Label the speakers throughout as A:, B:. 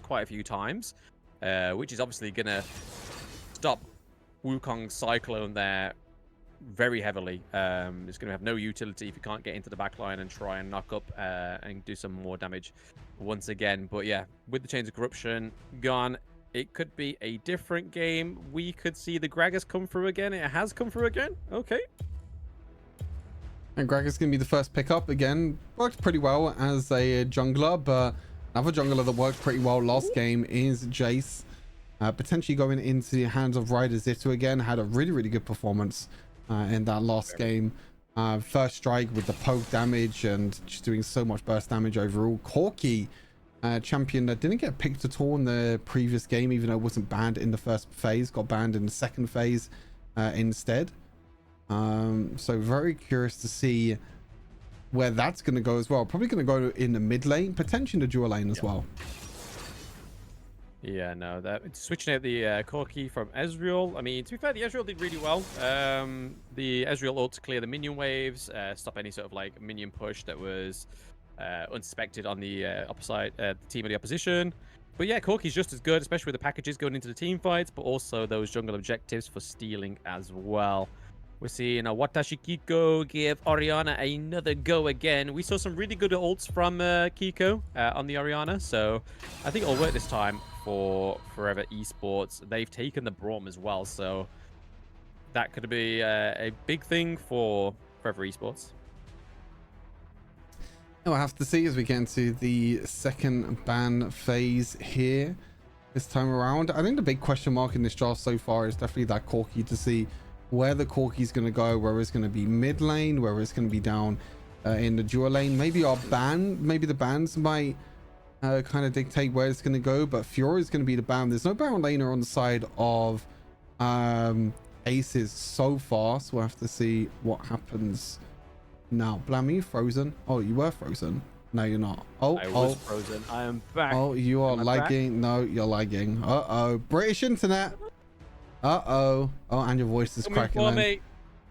A: quite a few times, which is obviously going to stop Wukong's Cyclone there very heavily. It's going to have no utility if you can't get into the backline and try and knock up and do some more damage once again. But yeah, with the Chains of Corruption gone, it could be a different game. We could see the Gragas come through again. It has come through again. Okay.
B: And Gragas going to be the first pickup again. Worked pretty well as a jungler, but another jungler that worked pretty well last game is Jace. Potentially going into the hands of Ryder Zitto again. Had a really, really good performance in that last game. First strike with the poke damage and just doing so much burst damage overall. Corki, champion that didn't get picked at all in the previous game, even though it wasn't banned in the first phase. Got banned in the second phase instead. So very curious to see where that's going to go as well. Probably going to go in the mid lane, potentially in the dual lane as well.
A: Yeah, no, that switching out the Corki from Ezreal. I mean, to be fair, the Ezreal did really well. The Ezreal ult to clear the minion waves, stop any sort of like minion push that was unsuspected on the opposite team of the opposition. But yeah, Corki's just as good, especially with the packages going into the team fights, but also those jungle objectives for stealing as well. We're seeing a Watashi Kiko give Orianna another go again. We saw some really good ults from Kiko on the Orianna, so I think it'll work this time for Forever Esports. They've taken the Braum as well, so that could be a big thing for Forever Esports.
B: We'll have to see as we get into the second ban phase here this time around. I think the big question mark in this draft so far is definitely that Corki, to see where the Corki's going to go, where it's going to be mid lane, where it's going to be down in the dual lane. Maybe the bans might kind of dictate where it's going to go, but Fiora is going to be the ban. There's no Baron laner on the side of Aces so far, so we'll have to see what happens now. Blam, are you frozen? Oh, you were frozen. No, you're not. I was
A: frozen. I am back.
B: Oh, you are lagging. No, you're lagging. Uh-oh. British internet. Uh-oh. Oh, and your voice is crackling.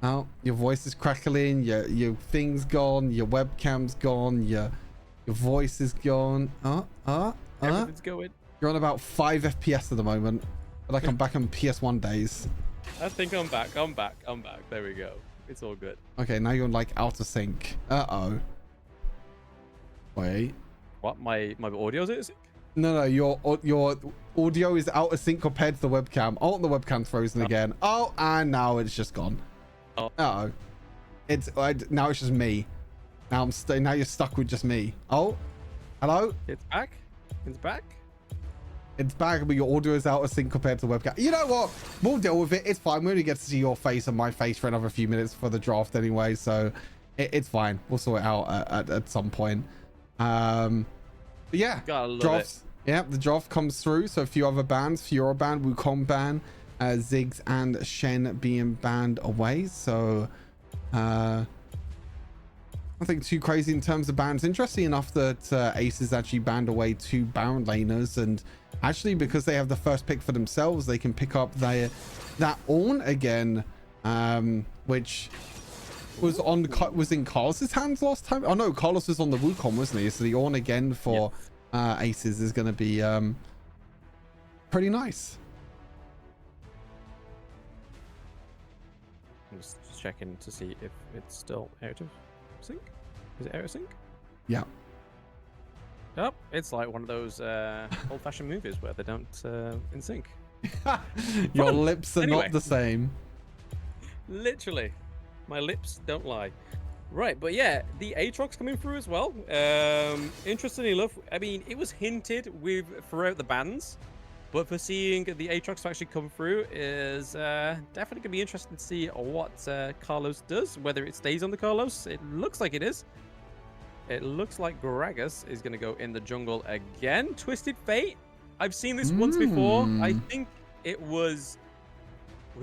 B: Oh, your voice is crackling. Your thing's gone. Your webcam's gone. Your voice is gone.
A: Everything's going.
B: You're on about 5 FPS at the moment. But I come back on PS1 days.
A: I think I'm back. I'm back. There we go. It's all good.
B: Okay, now you're like out of sync. Uh-oh. Wait.
A: What? My audio's out of sync?
B: No, your audio is out of sync compared to the webcam. Oh, the webcam's frozen again. Oh, and now it's just gone.
A: Oh.
B: Uh-oh. Now it's just me. Now now you're stuck with just me. Oh, hello.
A: It's back. It's back.
B: It's back, but your audio is out of sync compared to the webcam. You know what? We'll deal with it. It's fine. We only get to see your face and my face for another few minutes for the draft anyway, so it's fine. We'll sort it out at some point. But yeah, drafts. Yeah, the draft comes through. So a few other bans: Fiora ban, Wukong ban, Ziggs and Shen being banned away. So nothing too crazy in terms of bans. Interesting enough that Aces actually banned away 2 Baron laners, and actually because they have the first pick for themselves, they can pick up that Ornn again, which was in Carlos's hands last time. Oh no, Carlos was on the Wukong, wasn't he? So the Ornn again for Aces is going to be pretty nice.
A: I'm just checking to see if it's still out of sync. Is it out of sync?
B: Yeah.
A: Oh, it's like one of those old-fashioned movies where they don't in sync.
B: Your lips are not the same.
A: Literally, my lips don't lie. Right, but yeah, the Aatrox coming through as well. Interestingly enough, I mean, it was hinted throughout the bans, but for seeing the Aatrox actually come through is definitely going to be interesting to see what Carlos does, whether it stays on the Carlos. It looks like it is. It looks like Gragas is going to go in the jungle again. Twisted Fate. I've seen this once before. I think it was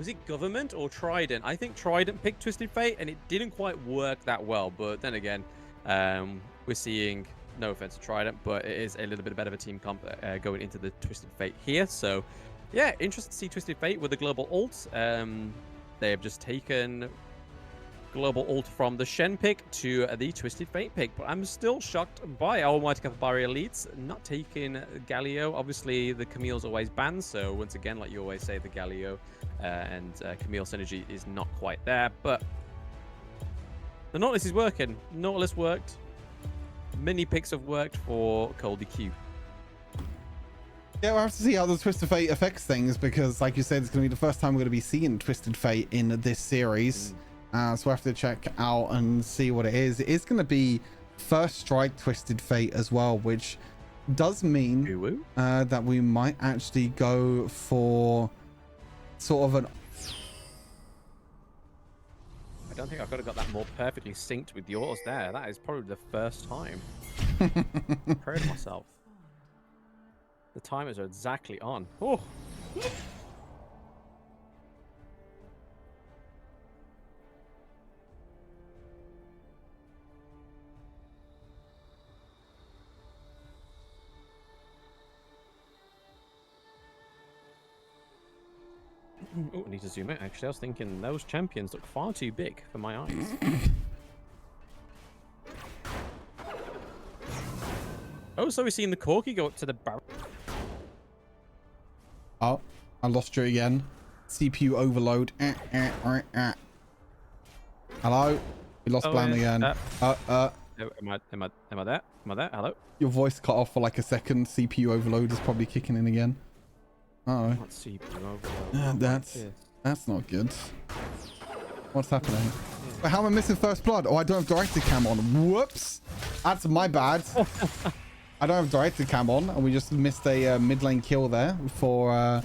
A: it Government or Trident? I think Trident picked Twisted Fate, and it didn't quite work that well. But then again, we're seeing, no offense to Trident, but it is a little bit better of a team comp going into the Twisted Fate here. So, yeah, interesting to see Twisted Fate with the global ult. They have just taken global ult from the Shen pick to the Twisted Fate pick. But I'm still shocked by Almighty Cathbari Elites not taking Galio. Obviously, the Camille's always banned. So once again, like you always say, the Galio and Camille synergy is not quite there. But the Nautilus is working. Nautilus worked. Many picks have worked for Cold Q.
B: Yeah, we'll have to see how the Twisted Fate affects things because, like you said, it's going to be the first time we're going to be seeing Twisted Fate in this series. So we'll have to check out and see what it is. It is going to be First Strike Twisted Fate as well, which does mean that we might actually go for sort of an...
A: I don't think I could have got that more perfectly synced with yours there. That is probably the first time. Proud of myself. The timers are exactly on. Oh. Oh, I need to zoom out. Actually, I was thinking those champions look far too big for my eyes. Oh, so we're seeing the Corky go up to the barrel.
B: Oh, I lost you again. CPU overload. Hello? We lost Blam again.
A: Am I there? Am I there? Hello?
B: Your voice cut off for like a second. CPU overload is probably kicking in again. Uh-oh.
A: CPU overload.
B: That's not good. What's happening? But how am I missing first blood? Oh, I don't have directed cam on. Whoops. That's my bad. I don't have directed cam on, and we just missed a mid lane kill there for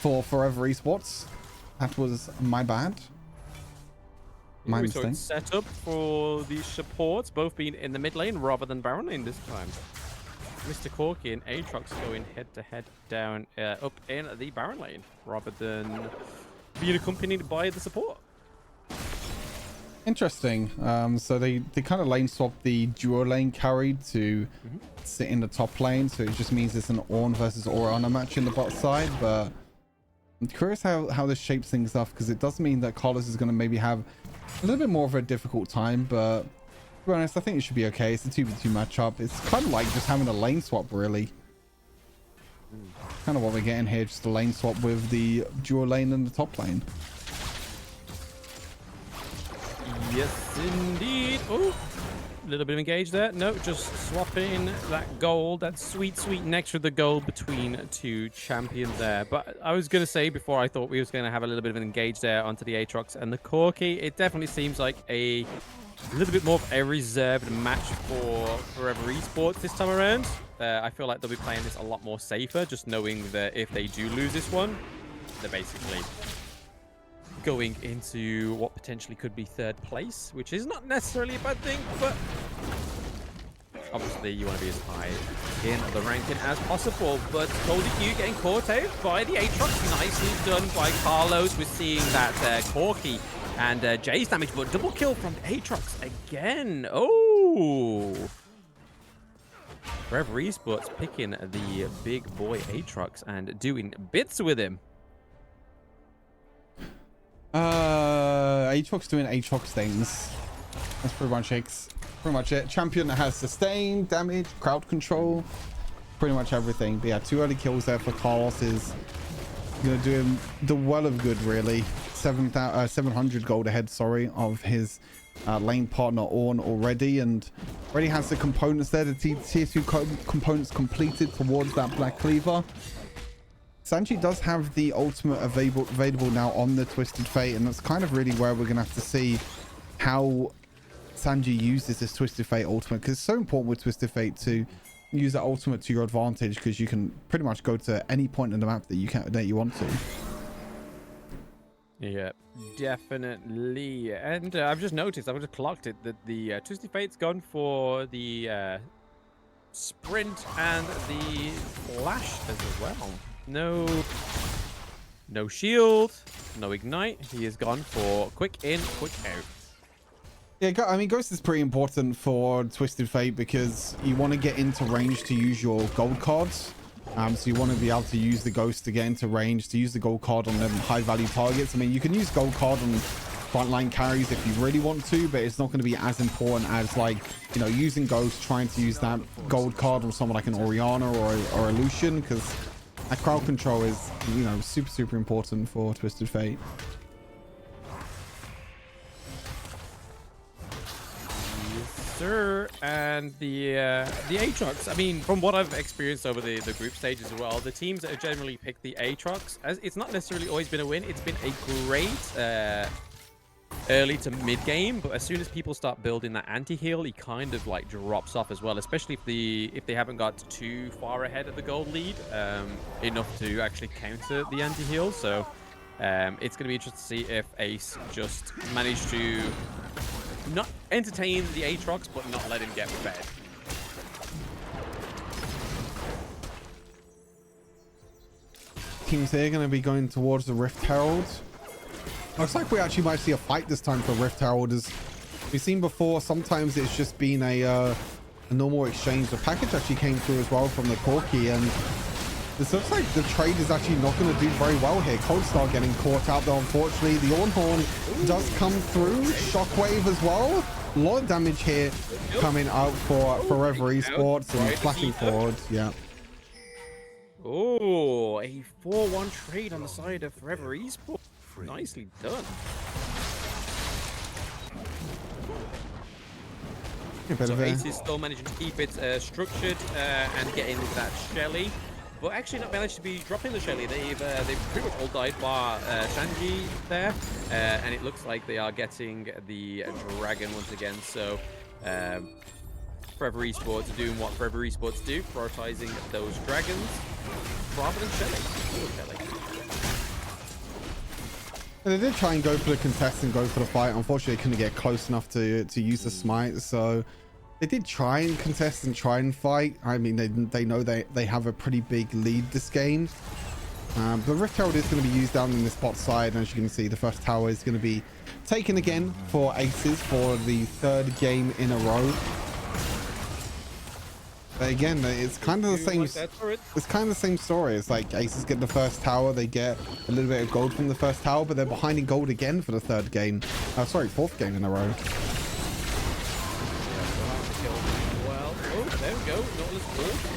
B: Forever Esports. That was my bad. My mistake.
A: So it's set up for the supports, both being in the mid lane rather than Baron lane this time. Mr. Corky and Aatrox going head-to-head down up in the Baron lane rather than being accompanied by the support.
B: Interesting. So they kind of lane swapped the duo lane carry to sit in the top lane, so it just means it's an Ornn versus Orianna match in the bot side. But I'm curious how this shapes things up, because it does mean that Carlos is going to maybe have a little bit more of a difficult time, but to be honest, I think it should be okay. It's a 2v2 matchup. It's kind of like just having a lane swap, really. Kind of what we're getting here, just a lane swap with the duo lane and the top lane.
A: Yes, indeed. Oh, a little bit of engage there. No, just swapping that gold, that sweet, sweet nectar of the gold between two champions there. But I was going to say before, I thought we was going to have a little bit of an engage there onto the Aatrox and the Corky. It definitely seems like a little bit more of a reserved match for Forever Esports this time around. I feel like they'll be playing this a lot more safer, just knowing that if they do lose this one, they're basically going into what potentially could be third place, which is not necessarily a bad thing, but obviously you want to be as high in the ranking as possible. But Cold Q getting caught out by the Aatrox. Nicely done by Carlos. We're seeing that Corky and Jay's damage, but double kill from Aatrox again. Oh! Forever Esports picking the big boy Aatrox and doing bits with him.
B: Aatrox doing Aatrox things. That's pretty much it. Champion that has sustain, damage, crowd control, pretty much everything. But yeah, 2 early kills there for Carlos is gonna do him the well of good, really. 700 gold ahead, sorry, of his lane partner Ornn already, and already has the components there, the tier 2 components completed towards that Black Cleaver. Sanji does have the ultimate available now on the Twisted Fate, and that's kind of really where we're going to have to see how Sanji uses this Twisted Fate ultimate, because it's so important with Twisted Fate to use that ultimate to your advantage, because you can pretty much go to any point in the map that you want to.
A: Yeah, definitely. And I've just noticed, I've just clocked it, that the Twisted Fate's gone for the sprint and the flash as well. No shield, no ignite. He has gone for quick in, quick out.
B: Yeah, I mean, Ghost is pretty important for Twisted Fate because you want to get into range to use your gold cards. So you want to be able to use the Ghost to get into range, to use the gold card on them high value targets. I mean, you can use gold card on frontline carries if you really want to, but it's not going to be as important as, like, you know, using Ghost, trying to use that gold card on someone like an Orianna or a Lucian, because that crowd control is, you know, super important for Twisted Fate.
A: Sir, and the Aatrox. I mean, from what I've experienced over the group stages as well, the teams that have generally picked the Aatrox, as it's not necessarily always been a win. It's been a great early to mid game, but as soon as people start building that anti-heal, he kind of like drops off as well. Especially if they haven't got too far ahead of the gold lead, enough to actually counter the anti-heal. So it's going to be interesting to see if Ace just managed to not entertain the Aatrox, but not let him get fed.
B: Teams here going to be going towards the Rift Herald. Looks like we actually might see a fight this time for Rift Herald. As we've seen before, sometimes it's just been a normal exchange. The package actually came through as well from the Corki, and this looks like the trade is actually not going to do very well here. Coldstar getting caught out though, unfortunately. The Ornhorn does come through. Shockwave as well. A lot of damage here coming out for Forever Esports and flashing forward. Yeah.
A: Oh, a 4-1 trade on the side of Forever Esports. Nicely done. So Ace is still managing to keep it structured and getting that Shelly. But actually not managed to be dropping the Shelly. They've pretty much all died bar Shanji there. And it looks like they are getting the Dragon once again. So Forever Esports are doing what Forever Esports do, prioritizing those Dragons rather than Shelly.
B: They did try and go for the contest and go for the fight. Unfortunately, they couldn't get close enough to use the smite. So they did try and contest and try and fight. I mean, they know they have a pretty big lead this game. The Rift Herald is going to be used down in this bot side. And as you can see, the first tower is going to be taken again for Aces for the 3rd game in a row. But again, it's kind of the same. It's kind of the same story. It's like Aces get the first tower, they get a little bit of gold from the first tower, but they're behind in gold again for the 3rd game. Sorry, 4th game in a row.
A: Well, oh, there we go. Nautilus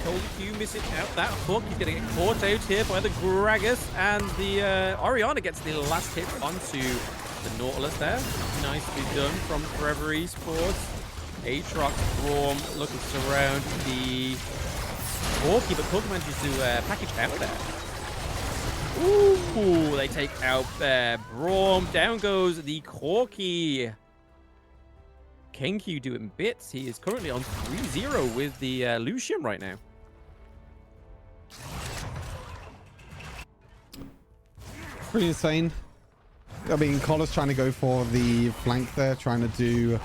A: Cold Q missing out that hook. He's going to get caught out here by the Gragas, and the Orianna gets the last hit onto the Nautilus there. Nicely done from Forever Esports. Aatrox, Braum looking to surround the Corki, but Corki manages to package out there. Ooh, they take out Braum. Down goes the Corki. Kenkyu doing bits. He is currently on 3-0 with the Lucian right now.
B: Pretty insane. I mean, Collar's trying to go for the flank there, trying to do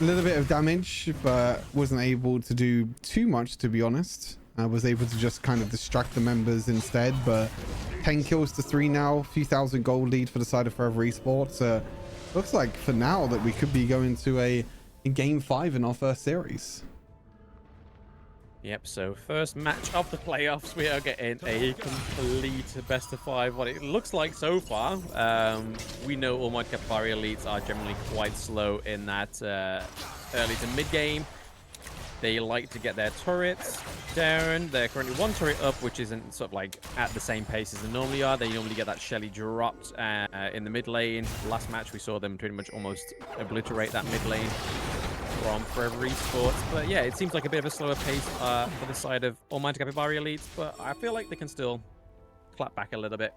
B: a little bit of damage, but wasn't able to do too much, to be honest. Was able to just kind of distract the members instead, but 10 kills to 3 now, a few thousand gold lead for the side of Forever Esports. Looks like for now that we could be going to a game 5 in our first series.
A: Yep, so first match of the playoffs, we are getting a complete best of 5. What it looks like so far, we know Almighty Campari elites are generally quite slow in that early to mid game. They like to get their turrets down. They're currently 1 turret up, which isn't sort of like at the same pace as they normally are. They normally get that Shelly dropped in the mid lane. Last match, we saw them pretty much almost obliterate that mid lane from Forever Esports. But yeah, it seems like a bit of a slower pace for the side of Almighty Capybara elites, but I feel like they can still clap back a little bit.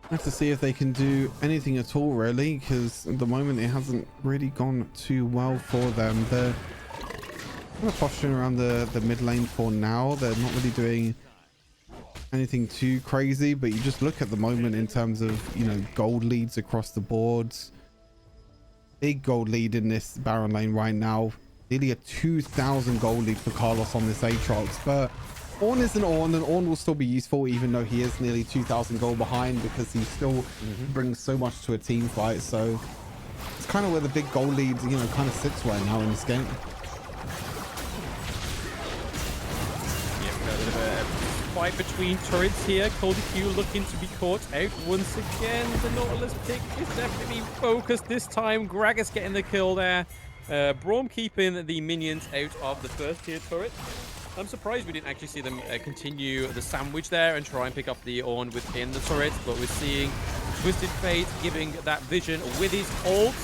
B: Have to see if they can do anything at all, really, because at the moment it hasn't really gone too well for them. They're kind of posturing around the mid lane for now. They're not really doing anything too crazy, but you just look at the moment in terms of, you know, gold leads across the boards. Big gold lead in this Baron lane right now. Nearly a 2,000 gold lead for Carlos on this Aatrox, but Ornn isn't Ornn, and Ornn will still be useful even though he is nearly 2,000 gold behind, because he still brings so much to a team fight. So it's kind of where the big gold lead, you know, kind of sits right now in this game.
A: Yeah, a bit of a fight between turrets here. Cold Q looking to be caught out once again. The Nautilus pick is definitely focused this time. Gragas getting the kill there. Braum keeping the minions out of the first tier turret. I'm surprised we didn't actually see them continue the sandwich there and try and pick up the Ornn within the turret, but we're seeing Twisted Fate giving that vision with his ult.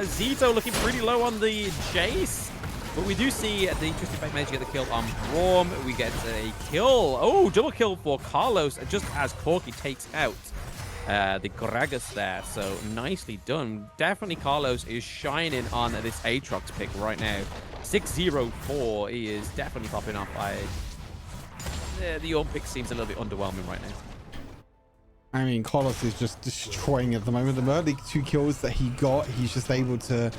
A: Zito looking pretty low on the Jace, but we do see the Twisted Fate manage to get the kill on Braum. We get a kill. Oh, double kill for Carlos just as Corki takes out the Gragas there. So nicely done. Definitely Carlos is shining on this Aatrox pick right now. 604, he is definitely popping off. The Ornn pick seems a little bit underwhelming right now.
B: I mean, Carlos is just destroying at the moment. The early 2 kills that he got, he's just able to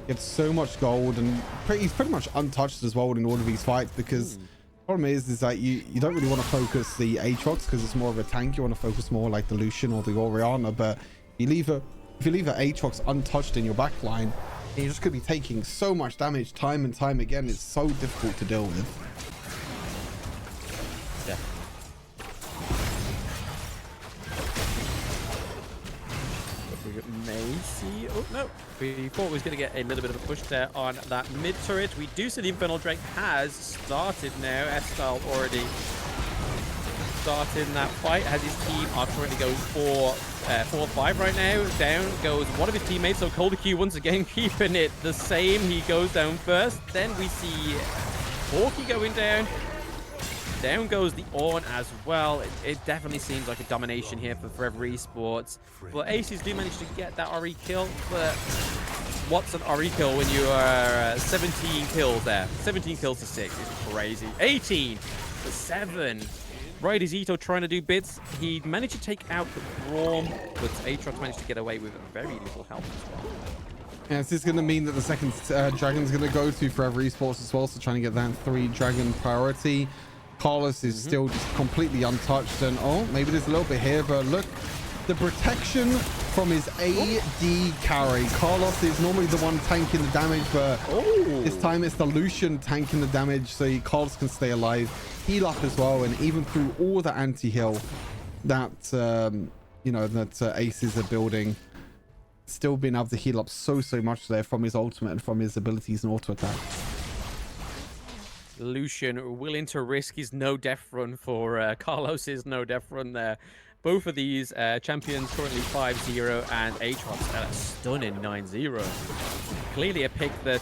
B: get so much gold, and he's pretty much untouched as well in all of these fights, because the problem is that you don't really want to focus the Aatrox because it's more of a tank. You want to focus more like the Lucian or the Orianna, but if you leave a Aatrox untouched in your backline, you're just going to be taking so much damage time and time again. It's so difficult to deal with.
A: Yeah. We may see... Oh, no. We thought we was going to get a little bit of a push there on that mid turret. We do see the Infernal Drake has started now. Estal already started in that fight. Has his team are currently going for 4-5 right now. Down goes one of his teammates, so Cold Q once again keeping it the same. He goes down first. Then we see Corki going down. Down goes the Ornn as well. It definitely seems like a domination here for Forever Esports. But Aces do manage to get that RE kill, but what's an RE kill when you are 17 kills there? 17 kills to 6 is crazy. 18 to 7. Right, is Ito trying to do bits? He managed to take out the Braum, but Aatrox managed to get away with very little help as well.
B: Yeah, this is going to mean that the second Dragon's going to go to Forever Esports as well, so trying to get that 3 Dragon priority. Carlos is still just completely untouched, and oh, maybe there's a little bit here, but look, the protection from his AD carry. Carlos is normally the one tanking the damage, but this time it's the Lucian tanking the damage, so Carlos can stay alive, heal up as well, and even through all the anti-heal that you know, that Aces are building, still being able to heal up so much there from his ultimate and from his abilities and auto attack.
A: Lucian willing to risk his no-death run for Carlos's no-death run there. Both of these champions currently 5-0, and Aatrox at a stunning 9-0. Clearly a pick that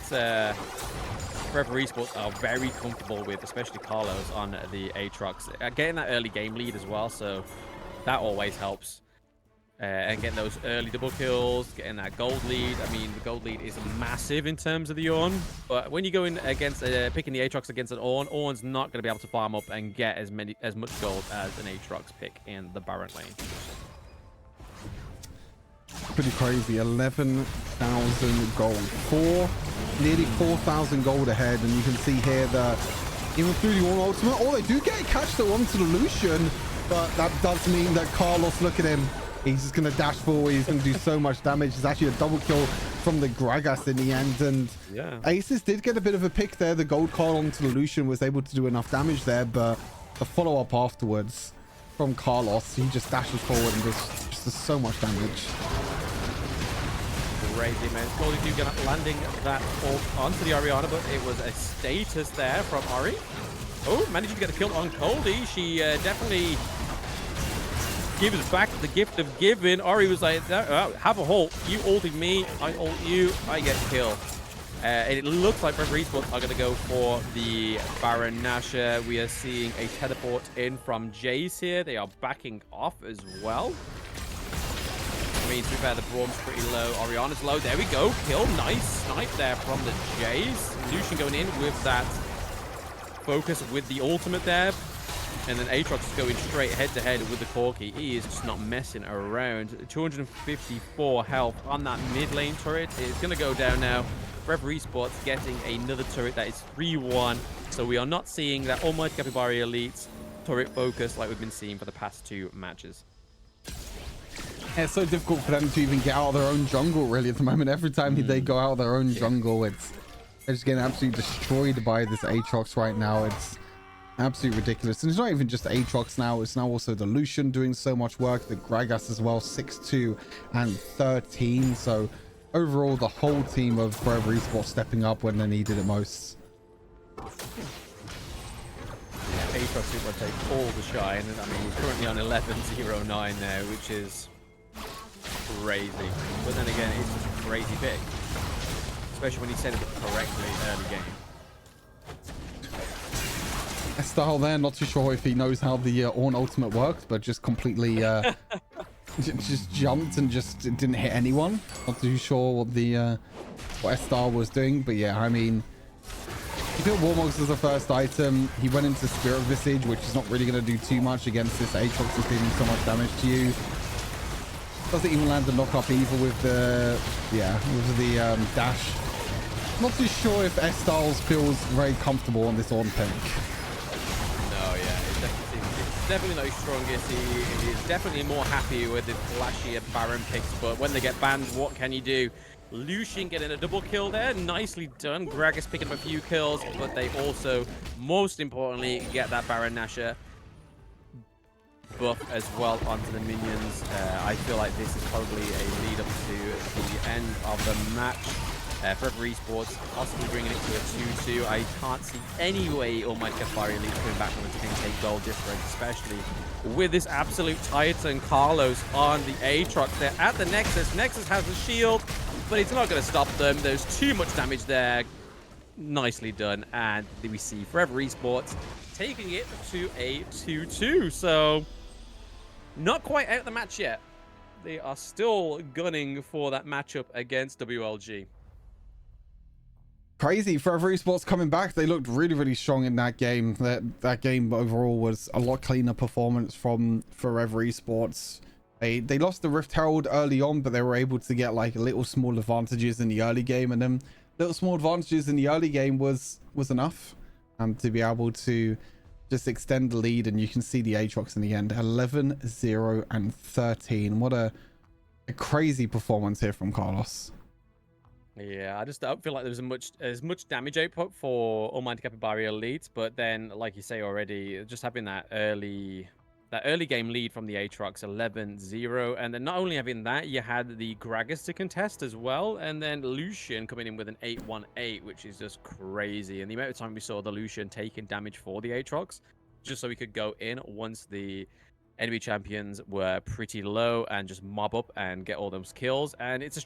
A: Forever Esports are very comfortable with, especially Carlos on the Aatrox. Getting that early game lead as well, so that always helps. And getting those early double kills, getting that gold lead. I mean, the gold lead is massive in terms of the Ornn, but when you go in against picking the Aatrox against an Ornn, Ornn's not going to be able to farm up and get as much gold as an Aatrox pick in the Baron lane.
B: Pretty crazy. 11,000 gold, nearly 4,000 gold ahead, and you can see here that even through the Ornn ultimate, they do get a catch though onto the Lucian, but that does mean that Carlos, look at him. He's just going to dash forward. He's going to do so much damage. It's actually a double kill from the Gragas in the end. And yeah, Aces did get a bit of a pick there. The gold card onto the Lucian was able to do enough damage there, but the follow-up afterwards from Carlos, he just dashes forward and does so much damage.
A: Crazy, man. Goldie do get up landing that ult onto the Orianna, but it was a status there from Ori. Oh, managing to get a kill on Goldie. She definitely gives back the gift of giving. Ori was like, have a ult. You ulted me, I ult you, I get kill. And it looks like Forever Esports are going to go for the Baron Nashor. We are seeing a teleport in from Jace here. They are backing off as well. I mean, to be fair, the Braum's pretty low. Orianna's low. There we go. Kill. Nice snipe there from the Jace. Lucian going in with that focus with the ultimate there. And then Aatrox is going straight head-to-head with the Corki. He is just not messing around. 254 health on that mid lane turret. It's going to go down now. Forever Esports getting another turret that is 3-1. So we are not seeing that Almighty Capybara Elite turret focus like we've been seeing for the past 2 matches.
B: Yeah, it's so difficult for them to even get out of their own jungle, really, at the moment. Every time they go out of their own jungle, they're just getting absolutely destroyed by this Aatrox right now. Absolutely ridiculous. And it's not even just Aatrox now, it's now also the Lucian doing so much work, the Gragas as well, 6-2 and 13. So overall, the whole team of Forever Esports stepping up when they needed it most.
A: Aatrox is going to take all the shine. I mean, he's currently on 11-0-9 now, which is crazy. But then again, it's just a crazy pick, especially when he set it up correctly early game.
B: Style there, not too sure if he knows how the Ornn ultimate worked, but just completely just jumped and just didn't hit anyone. Not too sure what the what Estar was doing, but yeah, I mean, he built Warmogs as the first item. He went into Spirit Visage, which is not really going to do too much against this Aatrox that's dealing so much damage to you. Doesn't even land the knock-up either with the dash. Not too sure if S-Styles feels very comfortable on this Ornn pick.
A: It's definitely not his strongest. He is definitely more happy with the flashier Baron picks, but when they get banned, what can you do? Lucian getting a double kill there. Nicely done. Gragas picking up a few kills, but they also, most importantly, get that Baron Nashor buff as well onto the minions. I feel like this is probably a lead up to the end of the match. Forever Esports possibly bringing it to a 2-2. I can't see any way Almighty Campari Elite coming back from a 10k goal difference, especially with this absolute titan Carlos on the Aatrox. They're at the Nexus. Nexus has the shield, but it's not going to stop them. There's too much damage there. Nicely done. And we see Forever Esports taking it to a 2-2. So not quite out of the match yet. They are still gunning for that matchup against WLG.
B: Crazy. Forever Esports coming back. They looked really, really strong in that game. That game overall was a lot cleaner performance from Forever Esports. They lost the Rift Herald early on, but they were able to get like little small advantages in the early game, and then little small advantages in the early game was enough to be able to just extend the lead. And you can see the Aatrox in the end, 11-0 and 13. What a crazy performance here from Carlos.
A: Yeah, I just don't feel like there was as much damage output for Almighty Capybara Elite, but then, like you say already, just having that early game lead from the Aatrox, 11-0, and then not only having that, you had the Gragas to contest as well, and then Lucian coming in with an 8-1-8, which is just crazy. And the amount of time we saw the Lucian taking damage for the Aatrox, just so he could go in once the enemy champions were pretty low and just mob up and get all those kills. And it's a